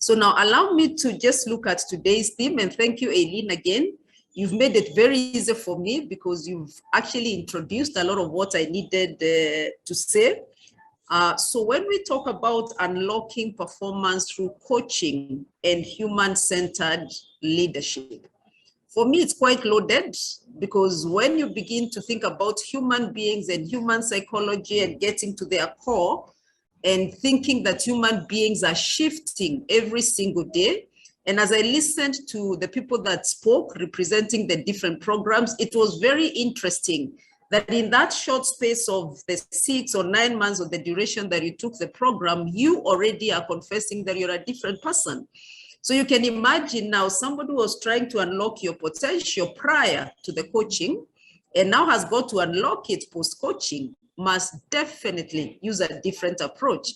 So now allow me to just look at today's theme, and thank you, Aileen, again. You've made it very easy for me because you've actually introduced a lot of what I needed to say. So when we talk about unlocking performance through coaching and human-centered leadership, for me, it's quite loaded, because when you begin to think about human beings and human psychology and getting to their core and thinking that human beings are shifting every single day. And as I listened to the people that spoke representing the different programs, it was very interesting that in that short space of the 6 or 9 months of the duration that you took the program, you already are confessing that you're a different person. So you can imagine now somebody who was trying to unlock your potential prior to the coaching and now has got to unlock it post-coaching must definitely use a different approach.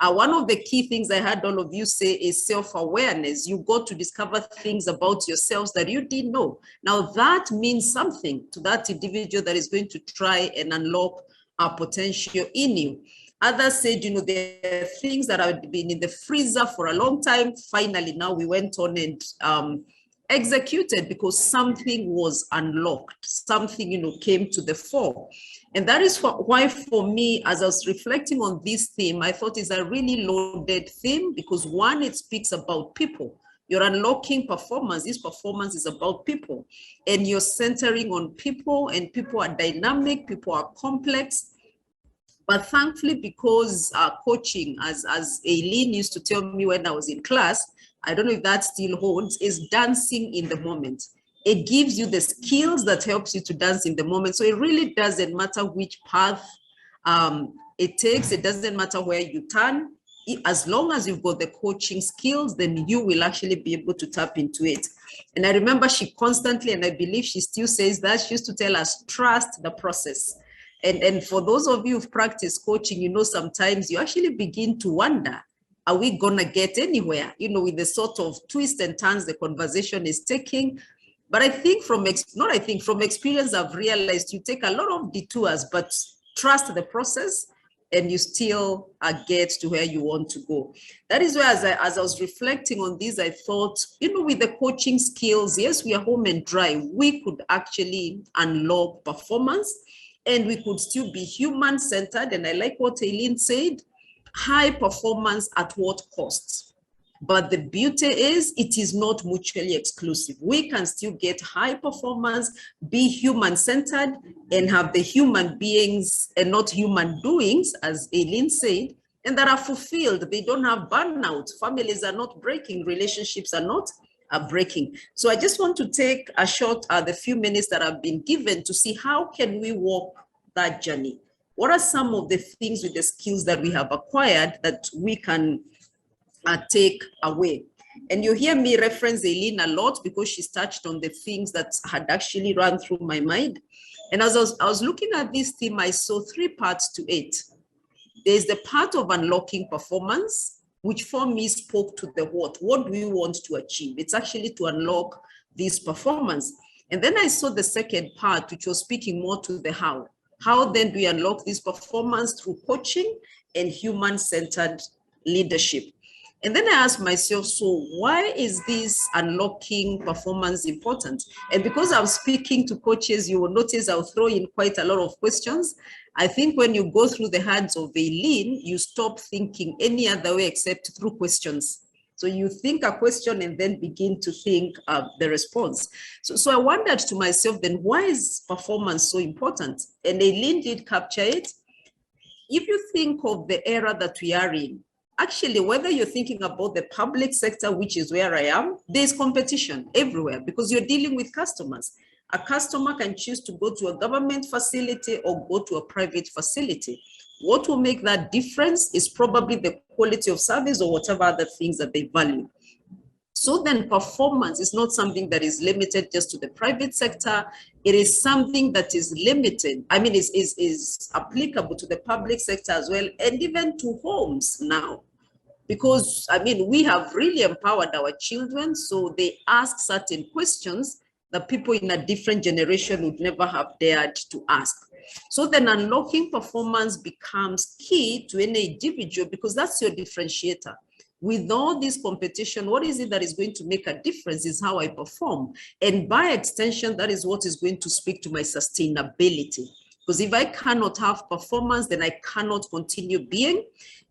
One of the key things I heard all of you say is self-awareness. You got to discover things about yourselves that you didn't know. Now that means something to that individual that is going to try and unlock our potential in you. Others said, you know, there are things that have been in the freezer for a long time. Finally, now we went on and executed because something was unlocked. Something, you know, came to the fore. And that is why for me, as I was reflecting on this theme, I thought it's a really loaded theme because one, it speaks about people. You're unlocking performance. This performance is about people. And you're centering on people, and people are dynamic, people are complex. But thankfully, because coaching, as Aileen used to tell me when I was in class, I don't know if that still holds, is dancing in the moment. It gives you the skills that helps you to dance in the moment. So it really doesn't matter which path it takes. It doesn't matter where you turn. As long as you've got the coaching skills, then you will actually be able to tap into it. And I remember she constantly, and I believe she still says that, she used to tell us, trust the process. And for those of you who've practiced coaching, you know, sometimes you actually begin to wonder, are we gonna get anywhere? You know, with the sort of twists and turns the conversation is taking. But I think from experience, I've realized you take a lot of detours, but trust the process and you still get to where you want to go. That is where, as I was reflecting on this, I thought, you know, with the coaching skills, yes, we are home and dry. We could actually unlock performance and we could still be human-centered. And I like what Aileen said, high performance at what cost? But the beauty is it is not mutually exclusive. We can still get high performance, be human-centered, and have the human beings and not human doings, as Aileen said, and that are fulfilled. They don't have burnout. Families are not breaking. Relationships are not breaking. So I just want to take a shot at the few minutes that have been given to see how can we walk that journey. What are some of the things with the skills that we have acquired that we can take away? And you hear me reference Aileen a lot because she's touched on the things that had actually run through my mind. And as I was looking at this theme, I saw 3 parts to it. There's the part of unlocking performance, which for me spoke to the what. What do we want to achieve? It's actually to unlock this performance. And then I saw the second part, which was speaking more to the how. How then do we unlock this performance through coaching and human-centered leadership? And then I asked myself, so why is this unlocking performance important? And because I'm speaking to coaches, you will notice I'll throw in quite a lot of questions. I think when you go through the hands of Aileen, you stop thinking any other way except through questions. So you think a question and then begin to think the response. So I wondered to myself, then why is performance so important? And Aileen did capture it. If you think of the era that we are in, actually, whether you're thinking about the public sector, which is where I am, there's competition everywhere because you're dealing with customers. A customer can choose to go to a government facility or go to a private facility. What will make that difference is probably the quality of service or whatever other things that they value. So then performance is not something that is limited just to the private sector. It is something that is limited. I mean, is applicable to the public sector as well, and even to homes now. Because, I mean, we have really empowered our children, so they ask certain questions that people in a different generation would never have dared to ask. So then unlocking performance becomes key to any individual because that's your differentiator. with all this competition, what is it that is going to make a difference is how I perform. And by extension, that is what is going to speak to my sustainability. Because if I cannot have performance, then I cannot continue being.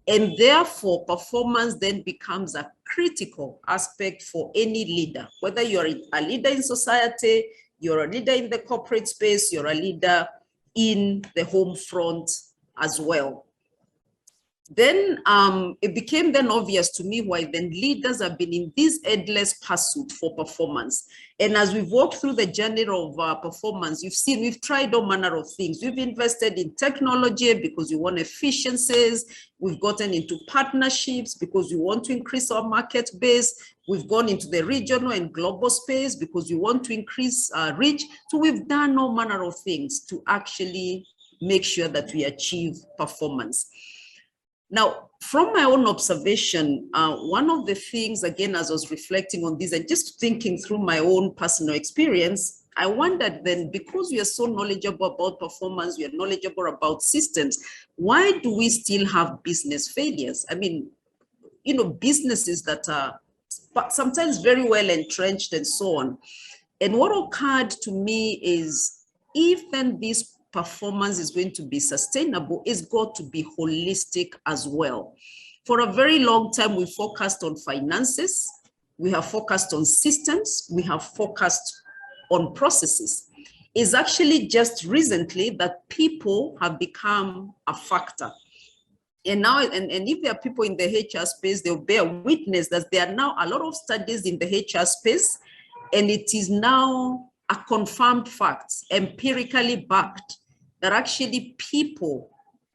And therefore, performance then becomes a critical aspect for any leader, whether you're a leader in society, you're a leader in the corporate space, you're a leader in the home front as well. Then it became then obvious to me why then leaders have been in this endless pursuit for performance. And as we've walked through the journey of performance, you've seen we've tried all manner of things. We've invested in technology because we want efficiencies. We've gotten into partnerships because we want to increase our market base. We've gone into the regional and global space because we want to increase reach. So we've done all manner of things to actually make sure that we achieve performance. Now, from my own observation, one of the things, again, as I was reflecting on this and just thinking through my own personal experience, I wondered then, because we are so knowledgeable about performance, we are knowledgeable about systems, why do we still have business failures? I mean, you know, businesses that are sometimes very well entrenched and so on. And what occurred to me is, if then this performance is going to be sustainable, it's got to be holistic as well. For a very long time, we focused on finances, we have focused on systems, we have focused on processes. It's actually just recently that people have become a factor. And now, and if there are people in the HR space, they'll bear witness that there are now a lot of studies in the HR space, and it is now a confirmed fact, empirically backed, that actually people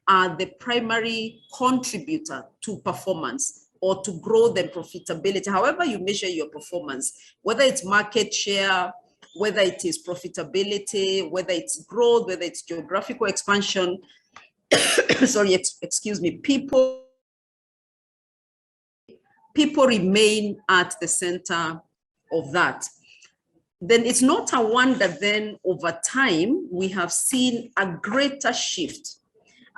are the primary contributor to performance or to growth and profitability, however you measure your performance, whether it's market share, whether it is profitability, whether it's growth, whether it's geographical expansion. Sorry, excuse me, people remain at the center of that. Then it's not a wonder then over time we have seen a greater shift.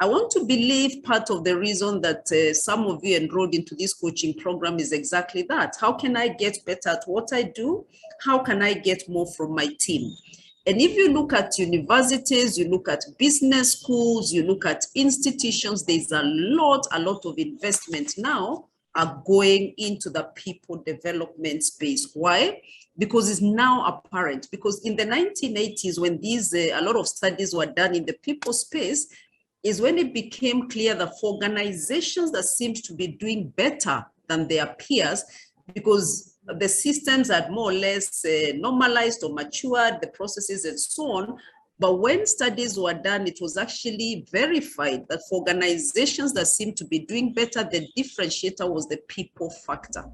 I want to believe part of the reason that some of you enrolled into this coaching program is exactly that. How can I get better at what I do? How can I get more from my team? And if you look at universities, you look at business schools, you look at institutions, there's a lot of investment now are going into the people development space. Why? Because it's now apparent. Because in the 1980s, when these a lot of studies were done in the people space, is when it became clear that for organizations that seemed to be doing better than their peers, because the systems had more or less normalized or matured, the processes and so on. But when studies were done, it was actually verified that for organizations that seemed to be doing better, the differentiator was the people factor.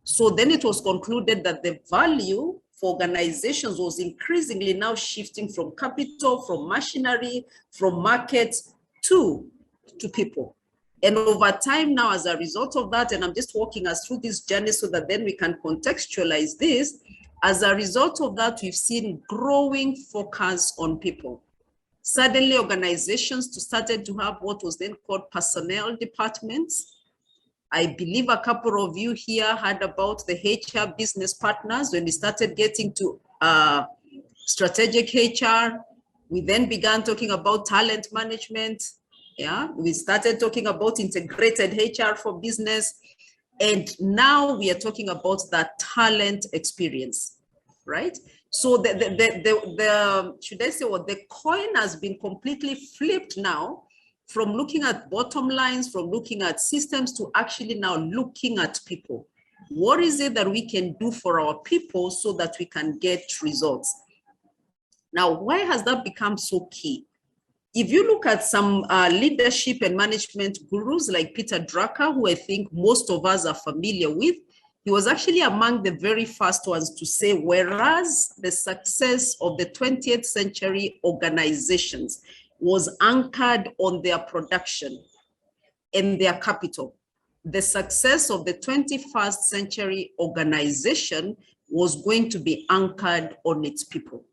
So then it was concluded that the value for organizations was increasingly now shifting from capital, from machinery, from markets to people. And over time now, as a result of that, and I'm just walking us through this journey so that then we can contextualize this, as a result of that, we've seen growing focus on people. Suddenly, organizations started to have what was then called personnel departments. I believe a couple of you here heard about the HR business partners. When we started getting to strategic HR, we then began talking about talent management. Yeah, we started talking about integrated HR for business. And now we are talking about that talent experience, right? So should I say what the coin has been completely flipped now from looking at bottom lines, from looking at systems to actually now looking at people. What is it that we can do for our people so that we can get results? Now, why has that become so key? If you look at some leadership and management gurus like Peter Drucker, who I think most of us are familiar with, he was actually among the very first ones to say, whereas the success of the 20th century organizations was anchored on their production and their capital, the success of the 21st century organization was going to be anchored on its people.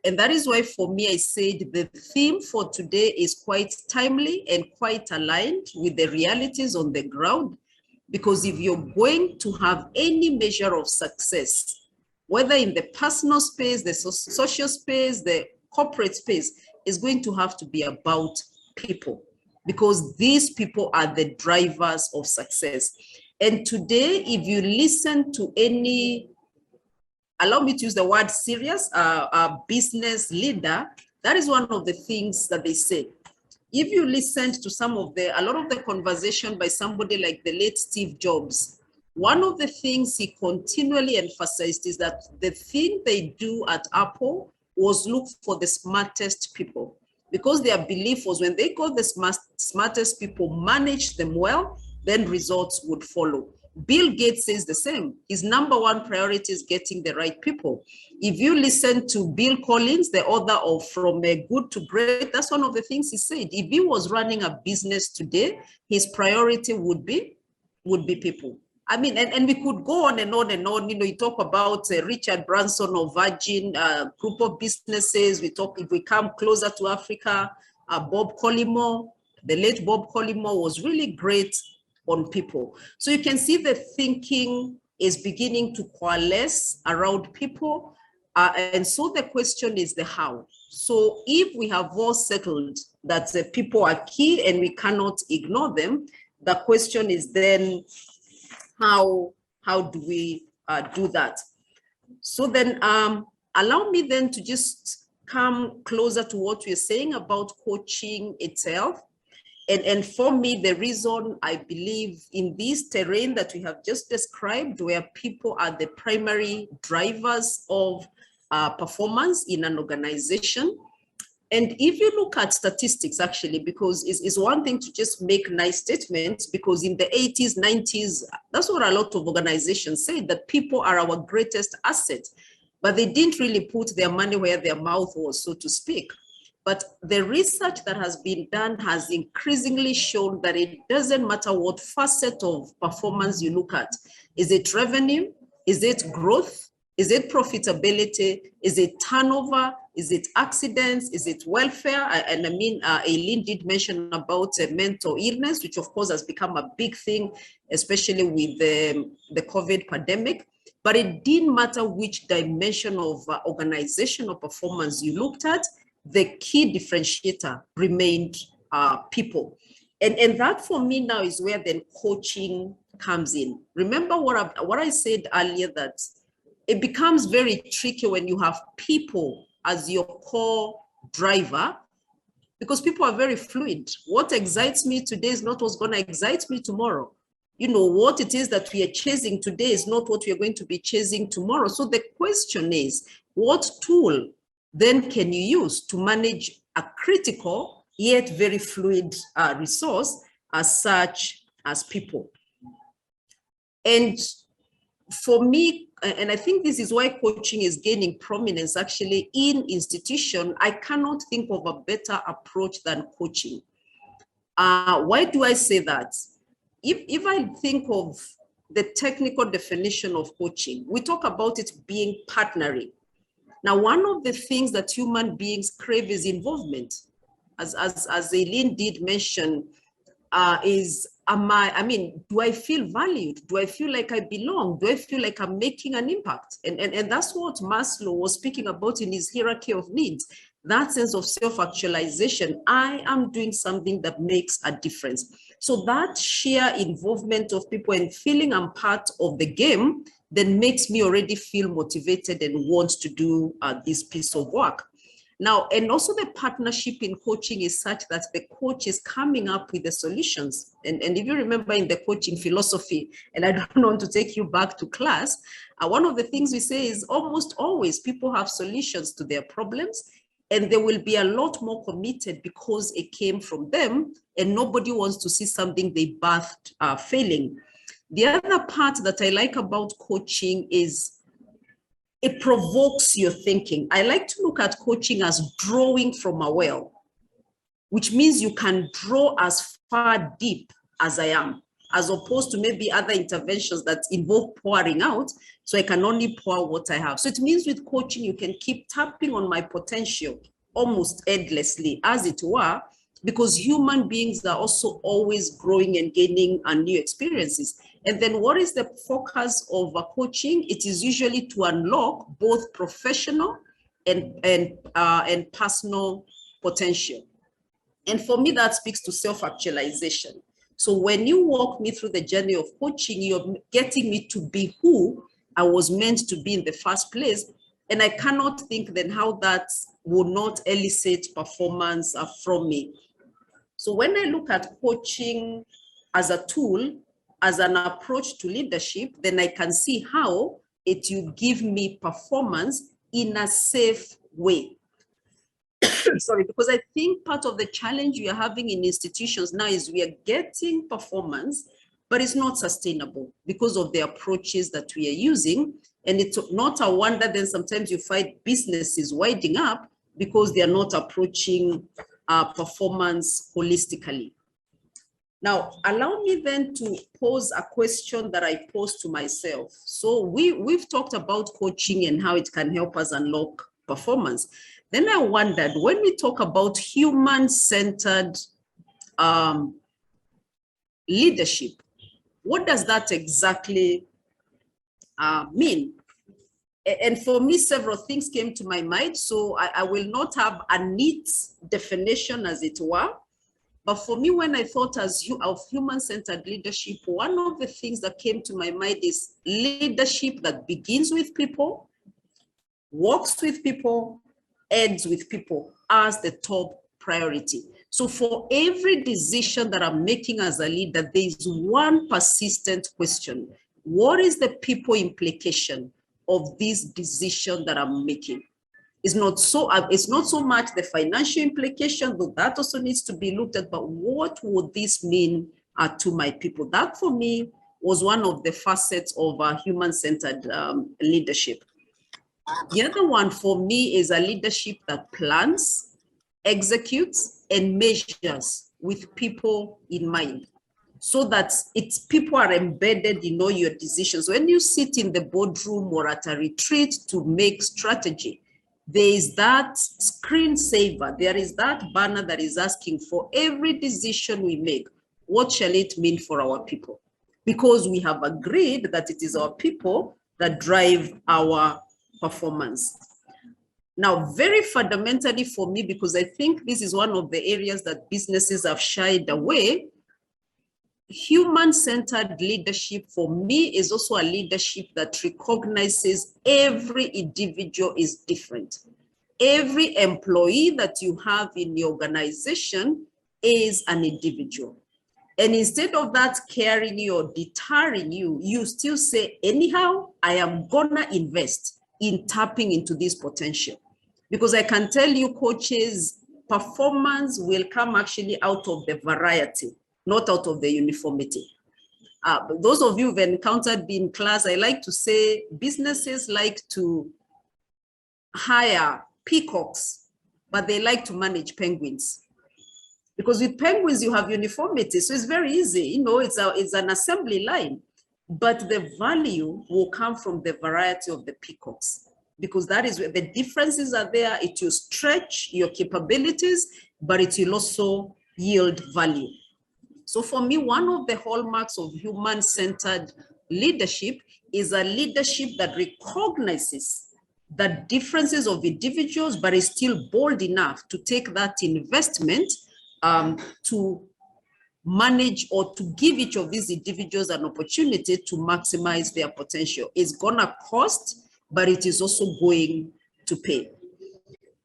And that is why for me, I said the theme for today is quite timely and quite aligned with the realities on the ground, Because if you're going to have any measure of success, whether in the personal space, the social space, the corporate space, is going to have to be about people, because these people are the drivers of success. And today, if you listen to any, allow me to use the word serious, business leader, that is one of the things that they say. If you listened to a lot of the conversation by somebody like the late Steve Jobs, one of the things he continually emphasized is that the thing they do at Apple was look for the smartest people, because their belief was when they got the smartest people, manage them well, then results would follow. Bill Gates says the same. His number one priority is getting the right people. If you listen to Bill Collins, the author of From Good to Great, that's one of the things he said. If he was running a business today, his priority would be people. I mean, and we could go on and on and on. You know, you talk about Richard Branson of Virgin, group of businesses. If we come closer to Africa, Bob Collymore, the late Bob Collymore was really great on people. So you can see the thinking is beginning to coalesce around people. And so the question is the how. So if we have all settled that the people are key and we cannot ignore them, the question is then, how do we do that? So then allow me then to just come closer to what we're saying about coaching itself. And for me, the reason I believe in this terrain that we have just described, where people are the primary drivers of performance in an organization. And if you look at statistics, actually, because it's one thing to just make nice statements, because in the 80s, 90s, that's what a lot of organizations say, that people are our greatest asset, but they didn't really put their money where their mouth was, so to speak. But the research that has been done has increasingly shown that it doesn't matter what facet of performance you look at. Is it revenue? Is it growth? Is it profitability? Is it turnover? Is it accidents? Is it welfare? And I mean, Eileen did mention about mental illness, which of course has become a big thing, especially with the COVID pandemic. But it didn't matter which dimension of organizational performance you looked at, the key differentiator remained people. And that for me now is where then coaching comes in. Remember what I said earlier, that it becomes very tricky when you have people as your core driver, because people are very fluid. What excites me today is not what's going to excite me tomorrow. You know, what it is that we are chasing today is not what we are going to be chasing tomorrow. So the question is, what tool then can you use to manage a critical yet very fluid resource as such as people? And for me, and I think this is why coaching is gaining prominence actually in institution, I cannot think of a better approach than coaching. Why do I say that? If I think of the technical definition of coaching, we talk about it being partnering. Now, one of the things that human beings crave is involvement. As Eileen did mention, is, do I feel valued? Do I feel like I belong? Do I feel like I'm making an impact? And that's what Maslow was speaking about in his hierarchy of needs. That sense of self-actualization. I am doing something that makes a difference. So that sheer involvement of people and feeling I'm part of the game then makes me already feel motivated and want to do this piece of work. Now, and also the partnership in coaching is such that the coach is coming up with the solutions. And if you remember in the coaching philosophy, and I don't want to take you back to class, one of the things we say is almost always people have solutions to their problems, and they will be a lot more committed because it came from them, and nobody wants to see something they birthed failing. The other part that I like about coaching is it provokes your thinking. I like to look at coaching as drawing from a well, which means you can draw as far deep as I am, as opposed to maybe other interventions that involve pouring out, so I can only pour what I have. So it means with coaching, you can keep tapping on my potential almost endlessly, as it were, because human beings are also always growing and gaining new experiences. And then what is the focus of coaching? It is usually to unlock both professional and personal potential. And for me, that speaks to self-actualization. So when you walk me through the journey of coaching, you're getting me to be who I was meant to be in the first place. And I cannot think then how that will not elicit performance from me. So when I look at coaching as a tool, as an approach to leadership, then I can see how it will give me performance in a safe way. Sorry, because I think part of the challenge we are having in institutions now is we are getting performance, but it's not sustainable because of the approaches that we are using. And it's not a wonder then sometimes you find businesses winding up because they are not approaching performance holistically. Now, allow me then to pose a question that I pose to myself. So we've talked about coaching and how it can help us unlock performance. Then I wondered, when we talk about human-centered leadership, what does that exactly mean? And for me, several things came to my mind. So I will not have a neat definition, as it were. But for me, when I thought of human-centered leadership, one of the things that came to my mind is leadership that begins with people, works with people, ends with people as the top priority. So for every decision that I'm making as a leader, there is one persistent question. What is the people implication of this decision that I'm making? It's not so much the financial implication, though that also needs to be looked at, but what would this mean to my people? That for me was one of the facets of human-centered leadership. The other one for me is a leadership that plans, executes, and measures with people in mind, so that its people are embedded in all your decisions. When you sit in the boardroom or at a retreat to make strategy, there is that screensaver, there is that banner that is asking for every decision we make, what shall it mean for our people? Because we have agreed that it is our people that drive our performance. Now, very fundamentally for me, because I think this is one of the areas that businesses have shied away, human-centered leadership for me is also a leadership that recognizes every individual is different. Every employee that you have in your organization is an individual. And instead of that scaring you or deterring you, you still say, anyhow, I am gonna invest in tapping into this potential. Because I can tell you, coaches, performance will come actually out of the variety, not out of the uniformity. Those of you who've encountered me in class, I like to say businesses like to hire peacocks, but they like to manage penguins. Because with penguins, you have uniformity, so it's very easy. You know, it's an assembly line, but the value will come from the variety of the peacocks, because that is where the differences are there. It will stretch your capabilities, but it will also yield value. So for me, one of the hallmarks of human-centered leadership is a leadership that recognizes the differences of individuals, but is still bold enough to take that investment to manage or to give each of these individuals an opportunity to maximize their potential. It's gonna cost, but it is also going to pay.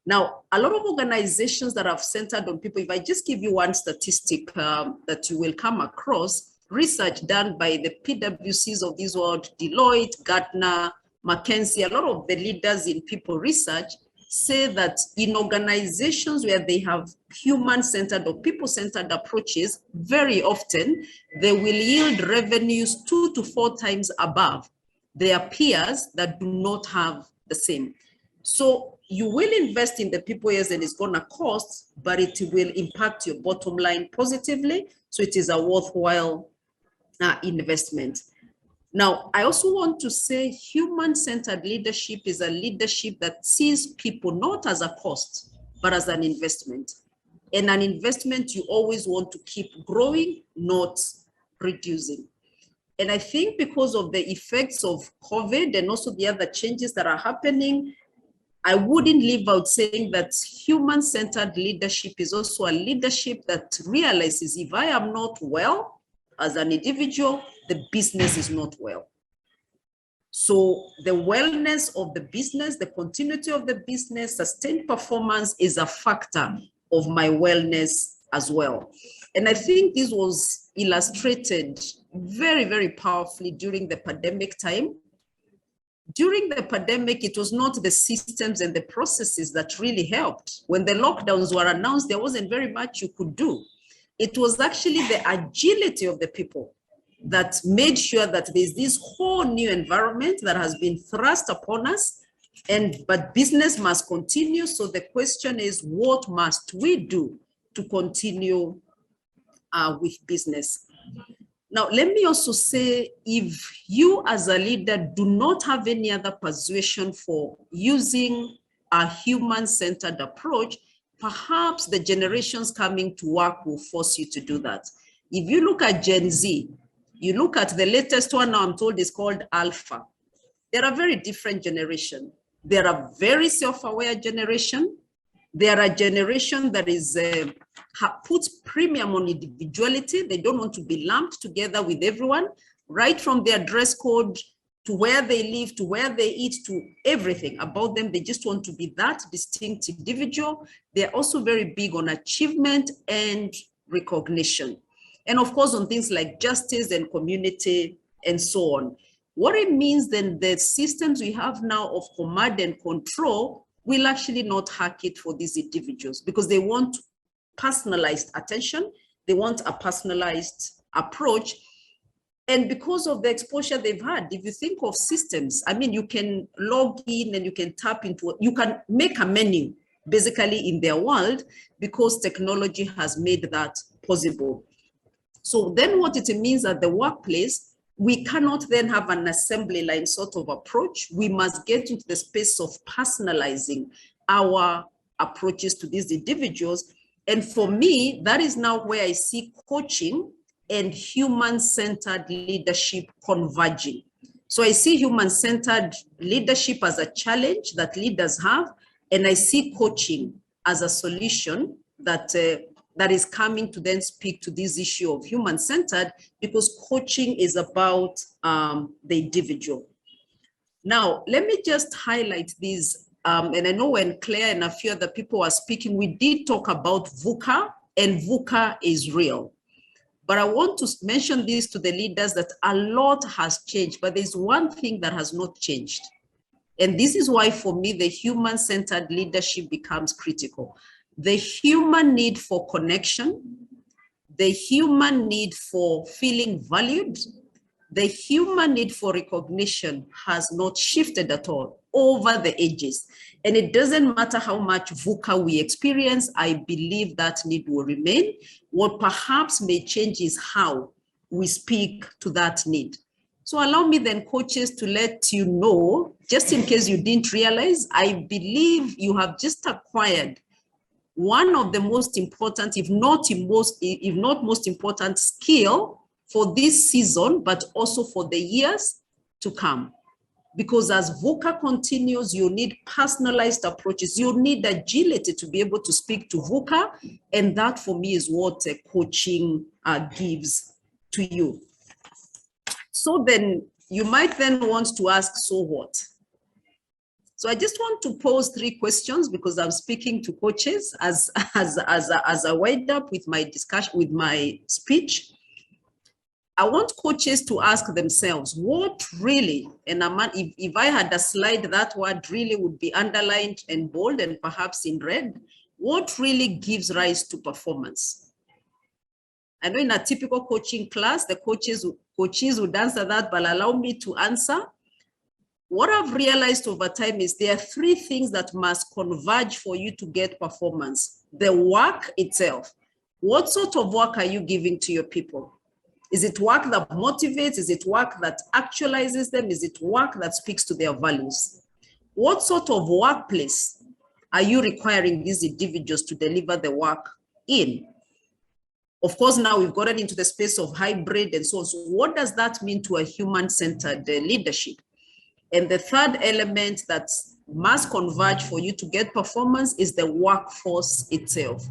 Now, a lot of organizations that have centered on people, if I just give you one statistic that you will come across, research done by the PwCs of this world, Deloitte, Gartner, McKinsey, a lot of the leaders in people research say that in organizations where they have human-centered or people-centered approaches, very often they will yield revenues 2 to 4 times above their peers that do not have the same. So you will invest in the people, yes, and it's gonna cost, but it will impact your bottom line positively. So it is a worthwhile investment. Now, I also want to say human-centered leadership is a leadership that sees people not as a cost, but as an investment. And an investment you always want to keep growing, not reducing. And I think because of the effects of COVID and also the other changes that are happening, I wouldn't leave out saying that human-centered leadership is also a leadership that realizes if I am not well as an individual, the business is not well. So the wellness of the business, the continuity of the business, sustained performance is a factor of my wellness as well. And I think this was illustrated very, very powerfully during the pandemic time. During the pandemic, it was not the systems and the processes that really helped. When the lockdowns were announced, there wasn't very much you could do. It was actually the agility of the people that made sure that there's this whole new environment that has been thrust upon us, but business must continue. So the question is, what must we do to continue with business? Now, let me also say, if you as a leader do not have any other persuasion for using a human-centered approach, perhaps the generations coming to work will force you to do that. If you look at Gen Z, you look at the latest one now, I'm told is called Alpha. They're a very different generation. They're a very self-aware generation. They're a generation that is puts premium on individuality. They don't want to be lumped together with everyone, right from their dress code to where they live, to where they eat, to everything about them. They just want to be that distinct individual. They're also very big on achievement and recognition. And of course, on things like justice and community and so on. What it means then, the systems we have now of command and control will actually not hack it for these individuals because they want personalized attention. They want a personalized approach. And because of the exposure they've had, if you think of systems, I mean, you can log in and you can tap into, you can make a menu basically in their world because technology has made that possible. So then what it means at the workplace, we cannot then have an assembly line sort of approach. We must get into the space of personalizing our approaches to these individuals. And for me, that is now where I see coaching and human-centered leadership converging. So I see human-centered leadership as a challenge that leaders have, and I see coaching as a solution that is coming to then speak to this issue of human-centered, because coaching is about the individual. Now, let me just highlight these. And I know when Claire and a few other people were speaking, we did talk about VUCA, and VUCA is real. But I want to mention this to the leaders that a lot has changed, but there's one thing that has not changed. And this is why, for me, the human-centered leadership becomes critical. The human need for connection, the human need for feeling valued, the human need for recognition has not shifted at all over the ages. And it doesn't matter how much VUCA we experience, I believe that need will remain. What perhaps may change is how we speak to that need. So allow me then, coaches, to let you know, just in case you didn't realize, I believe you have just acquired one of the most important, if not most important skill for this season, but also for the years to come. Because as VUCA continues, you need personalized approaches. You need agility to be able to speak to VUCA. And that, for me, is what coaching gives to you. So then you might then want to ask, so what? So I just want to pose 3 questions because I'm speaking to coaches as I wind up with my discussion, with my speech. I want coaches to ask themselves, what really, and if I had a slide, that word really would be underlined and bold and perhaps in red, what really gives rise to performance? I know in a typical coaching class, the coaches would answer that, but allow me to answer. What I've realized over time is there are 3 things that must converge for you to get performance. The work itself. What sort of work are you giving to your people? Is it work that motivates? Is it work that actualizes them? Is it work that speaks to their values? What sort of workplace are you requiring these individuals to deliver the work in. Of course, now we've gotten into the space of hybrid and so on. So what does that mean to a human-centered leadership? And the third element that must converge for you to get performance is the workforce itself.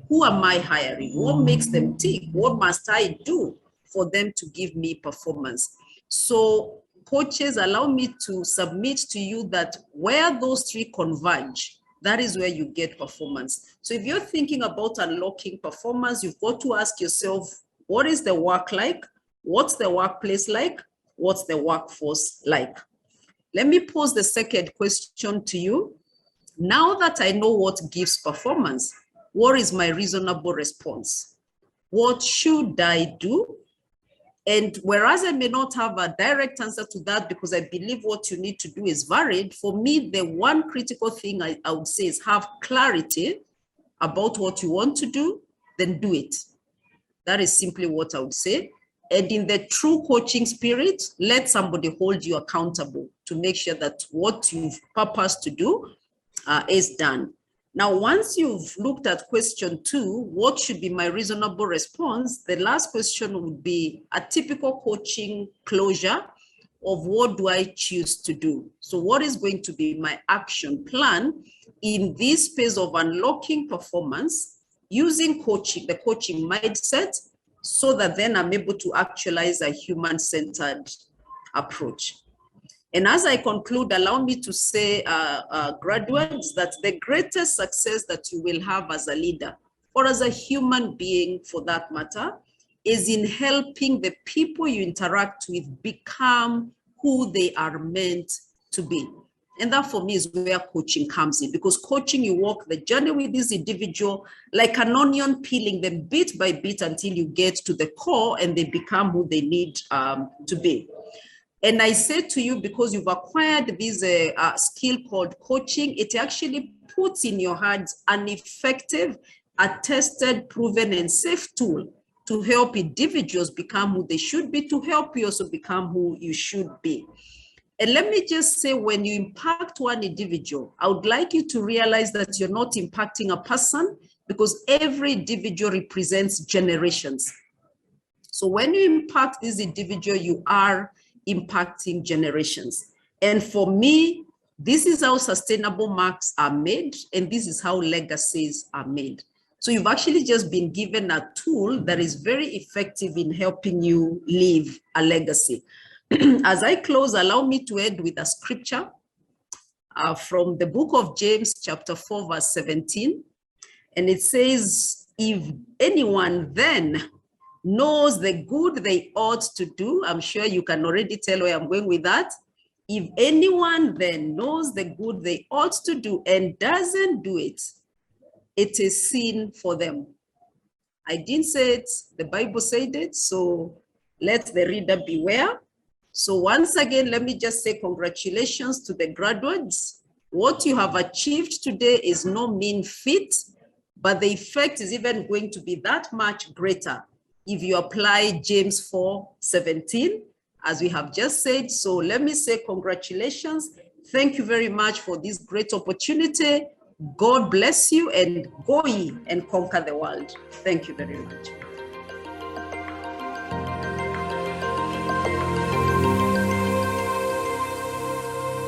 Who am I hiring? What makes them tick? What must I do for them to give me performance? So coaches, allow me to submit to you that where those three converge, that is where you get performance. So if you're thinking about unlocking performance, you've got to ask yourself, what is the work like? What's the workplace like? What's the workforce like? Let me pose the second question to you. Now that I know what gives performance, what is my reasonable response? What should I do? And whereas I may not have a direct answer to that because I believe what you need to do is varied, for me, the one critical thing I would say is have clarity about what you want to do, then do it. That is simply what I would say. And in the true coaching spirit, let somebody hold you accountable to make sure that what you've purposed to do is done. Now, once you've looked at question 2, what should be my reasonable response? The last question would be a typical coaching closure of what do I choose to do? So what is going to be my action plan in this space of unlocking performance using coaching, the coaching mindset, so that then I'm able to actualize a human-centered approach. And as I conclude, allow me to say, graduates, that the greatest success that you will have as a leader, or as a human being for that matter, is in helping the people you interact with become who they are meant to be. And that for me is where coaching comes in, because coaching, you walk the journey with this individual like an onion, peeling them bit by bit until you get to the core and they become who they need to be. And I say to you, because you've acquired this skill called coaching, it actually puts in your hands an effective, attested, proven, and safe tool to help individuals become who they should be, to help you also become who you should be. And let me just say, when you impact one individual, I would like you to realize that you're not impacting a person, because every individual represents generations. So when you impact this individual, you are impacting generations. And for me, this is how sustainable marks are made, and this is how legacies are made. So you've actually just been given a tool that is very effective in helping you leave a legacy. As I close, allow me to end with a scripture from the book of James, chapter 4, verse 17. And it says, if anyone then knows the good they ought to do, I'm sure you can already tell where I'm going with that. If anyone then knows the good they ought to do and doesn't do it, it is sin for them. I didn't say it, the Bible said it, so let the reader beware. So once again, let me just say congratulations to the graduates. What you have achieved today is no mean feat, but the effect is even going to be that much greater if you apply James 4:17, as we have just said. So let me say congratulations. Thank you very much for this great opportunity. God bless you, and go ye and conquer the world. Thank you very much.